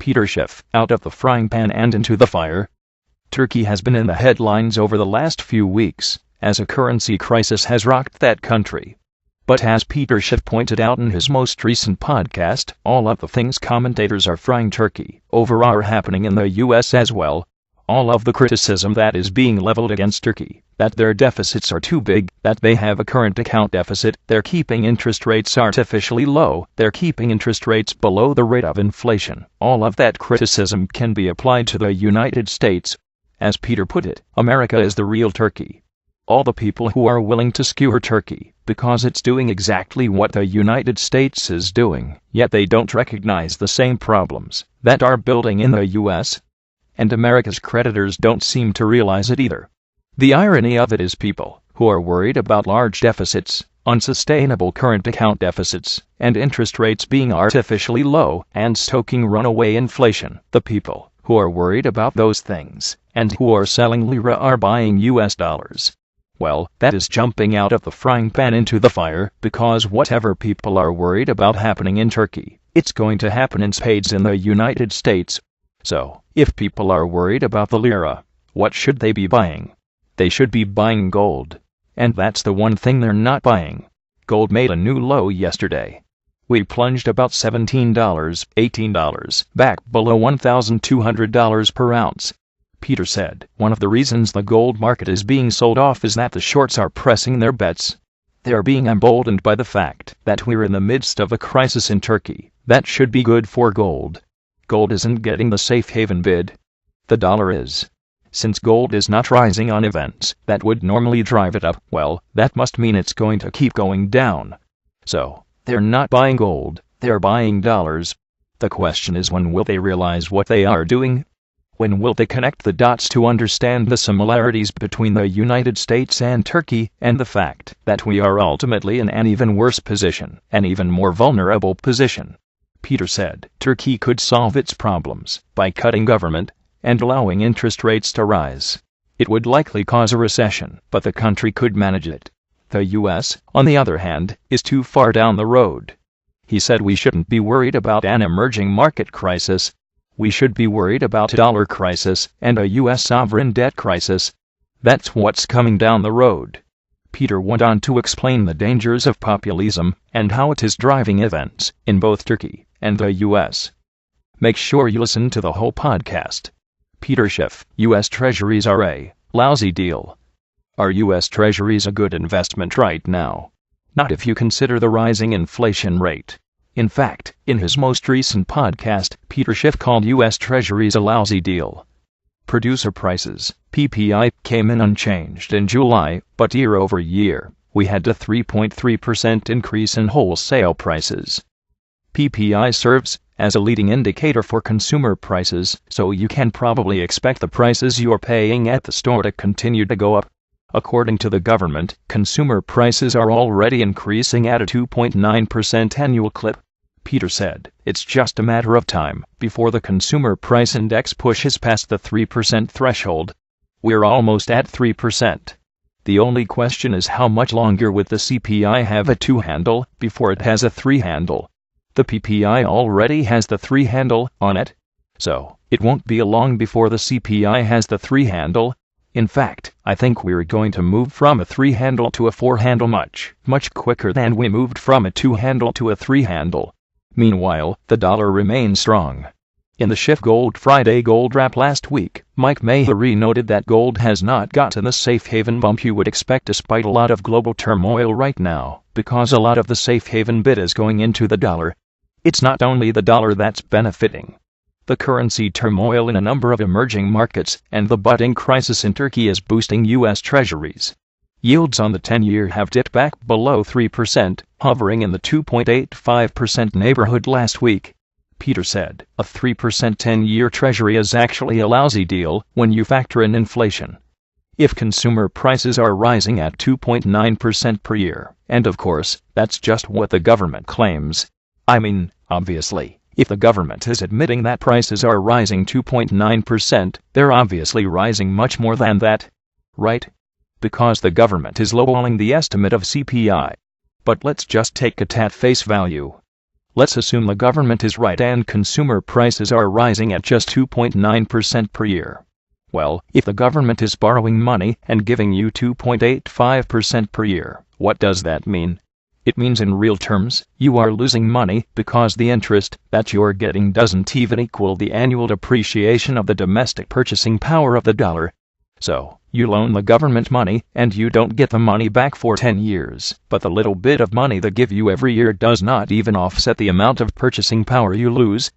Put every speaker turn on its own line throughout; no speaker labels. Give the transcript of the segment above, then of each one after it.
Peter Schiff, out of the frying pan and into the fire. Turkey has been in the headlines over the last few weeks, as a currency crisis has rocked that country. But as Peter Schiff pointed out in his most recent podcast, all of the things commentators are frying Turkey over are happening in the US as well. All of the criticism that is being leveled against Turkey, that their deficits are too big, that they have a current account deficit, they're keeping interest rates artificially low, they're keeping interest rates below the rate of inflation. All of that criticism can be applied to the United States. As Peter put it, America is the real Turkey. All the people who are willing to skewer Turkey, because it's doing exactly what the United States is doing, yet they don't recognize the same problems that are building in the US. And America's creditors don't seem to realize it either. The irony of it is people who are worried about large deficits, unsustainable current account deficits, and interest rates being artificially low and stoking runaway inflation. The people who are worried about those things and who are selling lira are buying US dollars. Well, that is jumping out of the frying pan into the fire, because whatever people are worried about happening in Turkey, it's going to happen in spades in the United States. So, if people are worried about the lira, what should they be buying? They should be buying gold. And that's the one thing they're not buying. Gold made a new low yesterday. We plunged about $17, $18, back below $1,200 per ounce. Peter said, one of the reasons the gold market is being sold off is that the shorts are pressing their bets. They are being emboldened by the fact that we're in the midst of a crisis in Turkey. That should be good for gold. Gold isn't getting the safe haven bid. The dollar is. Since gold is not rising on events that would normally drive it up, well, that must mean it's going to keep going down. So, they're not buying gold, they're buying dollars. The question is, when will they realize what they are doing? When will they connect the dots to understand the similarities between the United States and Turkey, and the fact that we are ultimately in an even worse position, an even more vulnerable position? Peter said, Turkey could solve its problems by cutting government and allowing interest rates to rise. It would likely cause a recession, but the country could manage it. The US, on the other hand, is too far down the road. He said we shouldn't be worried about an emerging market crisis. We should be worried about a dollar crisis and a US sovereign debt crisis. That's what's coming down the road. Peter went on to explain the dangers of populism and how it is driving events in both Turkey and the US. Make sure you listen to the whole podcast. Peter Schiff, US Treasuries are a lousy deal. Are US Treasuries a good investment right now? Not if you consider the rising inflation rate. In fact, in his most recent podcast, Peter Schiff called US Treasuries a lousy deal. Producer prices, PPI, came in unchanged in July, but year over year, we had a 3.3% increase in wholesale prices. PPI serves as a leading indicator for consumer prices, so you can probably expect the prices you're paying at the store to continue to go up. According to the government, consumer prices are already increasing at a 2.9% annual clip. Peter said, it's just a matter of time before the consumer price index pushes past the 3% threshold. We're almost at 3%. The only question is how much longer will the CPI have a 2 handle before it has a 3 handle. The PPI already has the 3 handle on it. So, it won't be long before the CPI has the 3 handle. In fact, I think we're going to move from a 3 handle to a 4 handle much quicker than we moved from a 2 handle to a 3 handle. Meanwhile, the dollar remains strong. In the Schiff Gold Friday Gold Wrap last week, Mike Maharrey noted that gold has not gotten the safe haven bump you would expect despite a lot of global turmoil right now, because a lot of the safe haven bid is going into the dollar. It's not only the dollar that's benefiting. The currency turmoil in a number of emerging markets and the budding crisis in Turkey is boosting US Treasuries. Yields on the 10-year have dipped back below 3%, hovering in the 2.85% neighborhood last week. Peter said, a 3% 10-year Treasury is actually a lousy deal when you factor in inflation. If consumer prices are rising at 2.9% per year, and of course, that's just what the government claims. I mean, obviously, if the government is admitting that prices are rising 2.9%, they're obviously rising much more than that. Right? Because the government is lowballing the estimate of CPI. But let's just take it at face value. Let's assume the government is right and consumer prices are rising at just 2.9% per year. Well, if the government is borrowing money and giving you 2.85% per year, what does that mean? It means in real terms, you are losing money because the interest that you're getting doesn't even equal the annual depreciation of the domestic purchasing power of the dollar. So, you loan the government money and you don't get the money back for 10 years, but the little bit of money they give you every year does not even offset the amount of purchasing power you lose.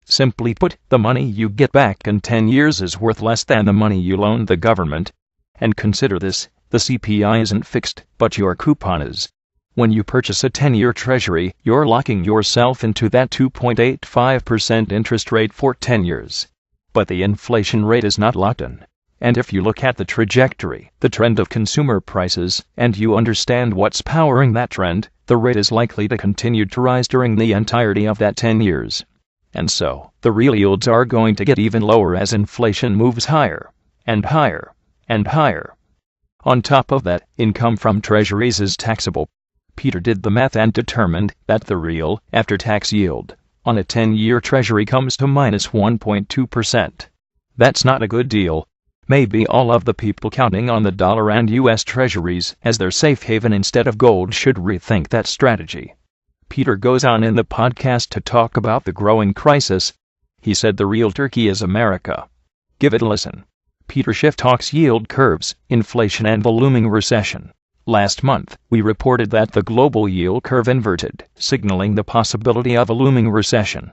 Simply put, the money you get back in 10 years is worth less than the money you loaned the government. And consider this, the CPI isn't fixed, but your coupon is. When you purchase a 10-year treasury, you're locking yourself into that 2.85% interest rate for 10 years. But the inflation rate is not locked in. And if you look at the trajectory, the trend of consumer prices, and you understand what's powering that trend, the rate is likely to continue to rise during the entirety of that 10 years. And so, the real yields are going to get even lower as inflation moves higher, and higher, and higher. On top of that, income from treasuries is taxable. Peter did the math and determined that the real, after-tax yield on a 10-year treasury comes to minus 1.2%. That's not a good deal. Maybe all of the people counting on the dollar and U.S. treasuries as their safe haven instead of gold should rethink that strategy. Peter goes on in the podcast to talk about the growing crisis. He said the real turkey is America. Give it a listen. Peter Schiff talks yield curves, inflation and the looming recession. Last month, we reported that the global yield curve inverted, signaling the possibility of a looming recession.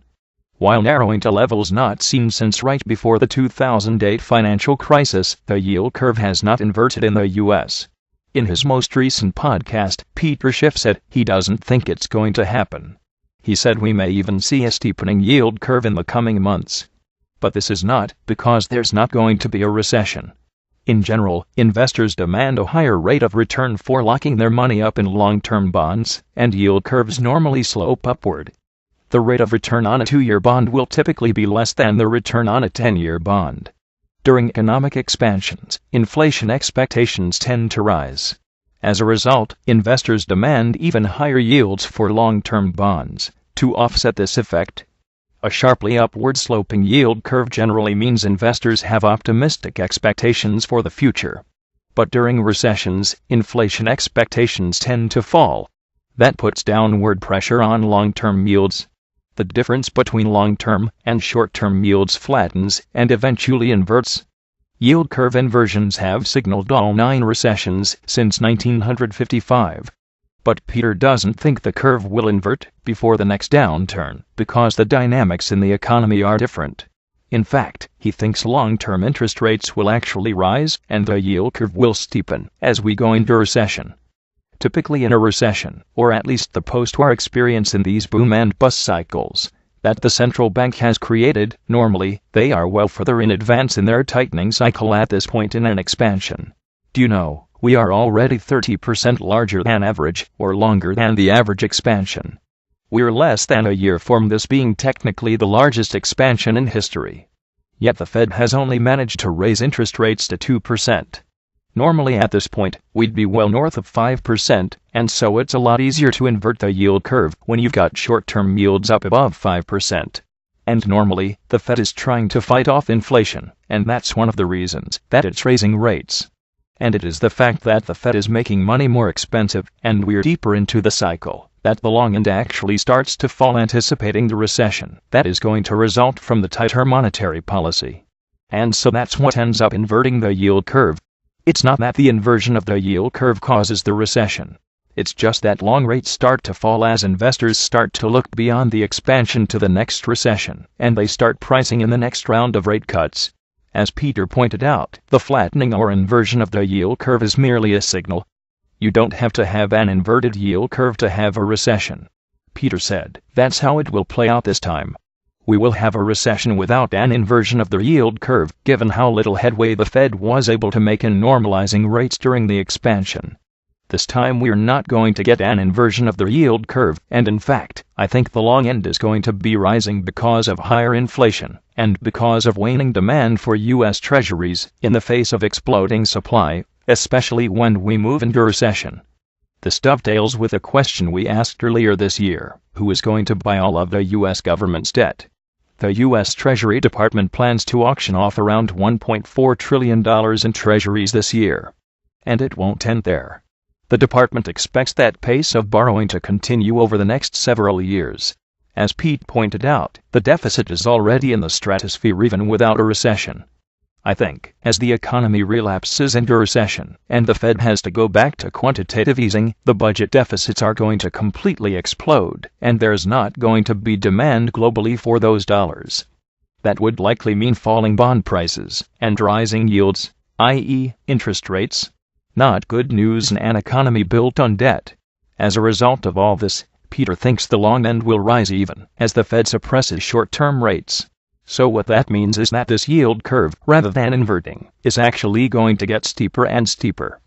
While narrowing to levels not seen since right before the 2008 financial crisis, the yield curve has not inverted in the U.S. In his most recent podcast, Peter Schiff said he doesn't think it's going to happen. He said we may even see a steepening yield curve in the coming months. But this is not because there's not going to be a recession. In general, investors demand a higher rate of return for locking their money up in long-term bonds, and yield curves normally slope upward. The rate of return on a 2-year bond will typically be less than the return on a 10-year bond. During economic expansions, inflation expectations tend to rise. As a result, investors demand even higher yields for long-term bonds. To offset this effect, a sharply upward sloping yield curve generally means investors have optimistic expectations for the future. But during recessions, inflation expectations tend to fall. That puts downward pressure on long-term yields. The difference between long-term and short-term yields flattens and eventually inverts. Yield curve inversions have signaled all 9 recessions since 1955. But Peter doesn't think the curve will invert before the next downturn because the dynamics in the economy are different. In fact, he thinks long-term interest rates will actually rise and the yield curve will steepen as we go into recession. Typically in a recession, or at least the post-war experience in these boom and bust cycles that the central bank has created, normally, they are well further in advance in their tightening cycle at this point in an expansion. Do you know, we are already 30% larger than average, or longer than the average expansion. We're less than a year from this being technically the largest expansion in history. Yet the Fed has only managed to raise interest rates to 2%. Normally at this point, we'd be well north of 5%, and so it's a lot easier to invert the yield curve when you've got short-term yields up above 5%. And normally, the Fed is trying to fight off inflation, and that's one of the reasons that it's raising rates. And it is the fact that the Fed is making money more expensive, and we're deeper into the cycle, that the long end actually starts to fall, anticipating the recession that is going to result from the tighter monetary policy. And so that's what ends up inverting the yield curve. It's not that the inversion of the yield curve causes the recession. It's just that long rates start to fall as investors start to look beyond the expansion to the next recession, and they start pricing in the next round of rate cuts. As Peter pointed out, the flattening or inversion of the yield curve is merely a signal. You don't have to have an inverted yield curve to have a recession. Peter said, that's how it will play out this time. We will have a recession without an inversion of the yield curve, given how little headway the Fed was able to make in normalizing rates during the expansion. This time we're not going to get an inversion of the yield curve, and in fact, I think the long end is going to be rising because of higher inflation, and because of waning demand for U.S. treasuries in the face of exploding supply, especially when we move into recession. This dovetails with a question we asked earlier this year: who is going to buy all of the U.S. government's debt? The U.S. Treasury Department plans to auction off around $1.4 trillion in treasuries this year. And it won't end there. The department expects that pace of borrowing to continue over the next several years. As Pete pointed out, the deficit is already in the stratosphere even without a recession. I think, as the economy relapses into recession, and the Fed has to go back to quantitative easing, the budget deficits are going to completely explode, and there's not going to be demand globally for those dollars. That would likely mean falling bond prices, and rising yields, i.e., interest rates. Not good news in an economy built on debt. As a result of all this, Peter thinks the long end will rise even as the Fed suppresses short-term rates. So what that means is that this yield curve, rather than inverting, is actually going to get steeper and steeper.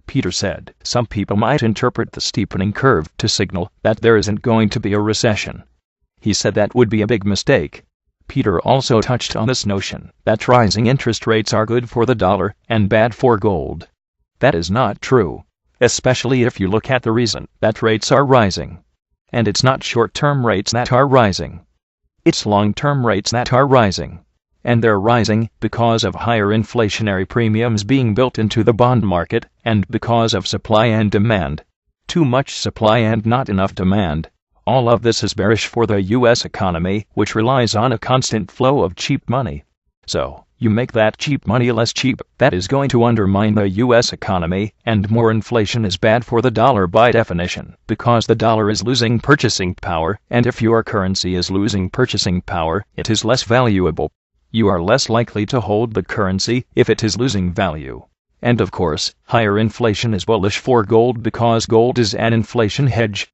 Peter said some people might interpret the steepening curve to signal that there isn't going to be a recession. He said that would be a big mistake. Peter also touched on this notion that rising interest rates are good for the dollar and bad for gold. That is not true, especially if you look at the reason that rates are rising. And it's not short-term rates that are rising. It's long-term rates that are rising. And they're rising because of higher inflationary premiums being built into the bond market and because of supply and demand. Too much supply and not enough demand. All of this is bearish for the U.S. economy, which relies on a constant flow of cheap money. So, you make that cheap money less cheap, that is going to undermine the U.S. economy, and more inflation is bad for the dollar by definition, because the dollar is losing purchasing power, and if your currency is losing purchasing power, it is less valuable. You are less likely to hold the currency if it is losing value. And of course, higher inflation is bullish for gold because gold is an inflation hedge.